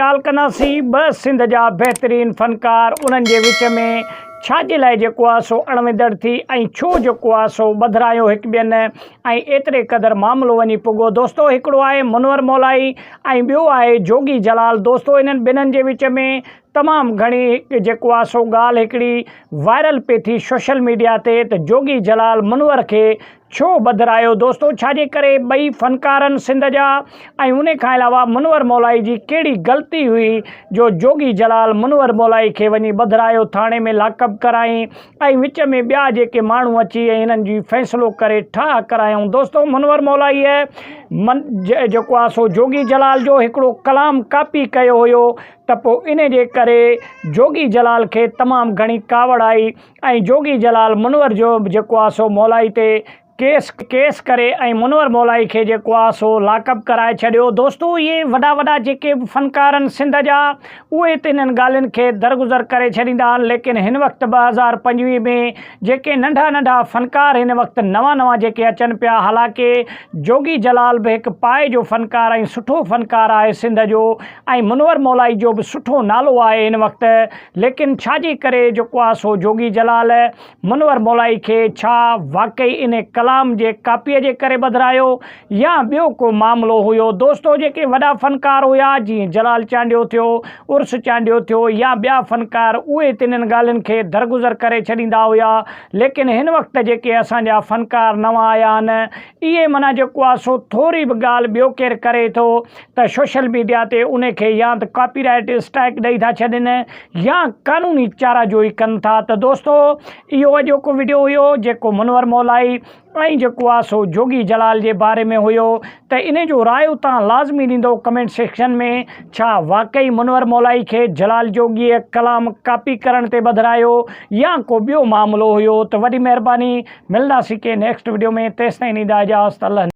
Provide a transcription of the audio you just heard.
ॻाल्हि कंदासीं ॿ सिंध जा बहितरीन फ़नकार उन्हनि जे विच में छाजे लाइ जेको आहे सो अणविदड़ थी ऐं छो जेको आहे सो ॿधायो हिकु ॿियनि ऐं एतिरे क़दुरु मामिलो वञी पुॻो। दोस्तो हिकिड़ो आहे मुनवर मौलाई ऐं ॿियो आहे जोगी जलाल। दोस्तो इन्हनि ॿिन्हिनि जे विच में तमामु घणी जेको आहे सो ॻाल्हि हिकिड़ी वायरल पई थी सोशल मीडिया ते त जोगी जलाल मुनवर खे छो ॿधायो। दोस्तो छाजे करे ॿई फ़नकारनि सिंध जा ऐं उन खां अलावा मुनवर मौलाई जी कहिड़ी ग़लती हुई जो जोगी जलाल मुनवर मौलाई खे वञी ॿधायो, थाणे में लाकअप कराई ऐं विच में ॿिया जेके माण्हू अची ऐं हिननि जी फ़ैसिलो करे ठाह करायूं। दोस्तो मुनवर मौलाईअ जेको आहे सो जोगी जलाल जो हिकिड़ो कलाम कापी कयो हुयो त पोइ इन जे करे जोगी जलाल खे तमामु घणी कावड़ आई ऐं जोगी जलाल मुनवर जो जेको आहे सो मौलाई ते केस करे ऐं मुनवर मौलाई खे जेको आहे सो लाकअप कराए छॾियो। दोस्तो इहे वॾा वॾा जेके फ़नकारनि सिंध जा उहे त इन्हनि ॻाल्हियुनि खे दरगुज़र करे छॾींदा आहिनि, लेकिन हिन वक़्तु 2025 में जेके नंढा नंढा फ़नकार हिन वक़्तु नवां जेके अचनि पिया, हालांकि जोगी जलाल बि हिकु पाए जो फ़नकार ऐं सुठो फ़नकार आहे सिंध जो ऐं मुनवर मौलाई जो बि सुठो नालो आहे हिन वक़्तु, लेकिन छाजे करे जेको आहे सो जोगी जलाल मुनवर मौलाई खे छा वाकई इन कलाम जे कापीअ जे करे ॿधायो या ॿियो को मामिलो हुयो। दोस्तो जेके वॾा फ़नकार हुया जीअं जलाल चांडियो थियो, उर्स चांडियो थियो या ॿिया फ़नकार उहे तिन्हनि ॻाल्हियुनि खे दरगुज़र करे छॾींदा हुया, लेकिन हिन वक़्तु जेके असांजा फ़नकार नवां आया आहिनि इहे माना जेको आहे सो थोरी बि ॻाल्हि ॿियो केरु करे थो त सोशल मीडिया ते उनखे या त कॉपीराइट स्ट्राइक ॾेई था छॾनि या क़ानूनी चाराजोई कनि था। त दोस्तो इहो अॼोको वीडियो हुयो जेको मुनवर मौलाई ऐं जेको आहे सो जोगी जलाल जे बारे में हुयो त इन जो राय तव्हां लाज़मी ॾींदो कमेंट सेक्शन में। छा वाकई मुनवर मौलाई खे जलाल जोगीअ कलाम कापी करण ते ॿधायो या को ॿियो मामिलो हुयो? त वॾी महिरबानी, मिलंदासीं के नेक्स्ट वीडियो में, तेसिताईं ॾींदा इजाज़त।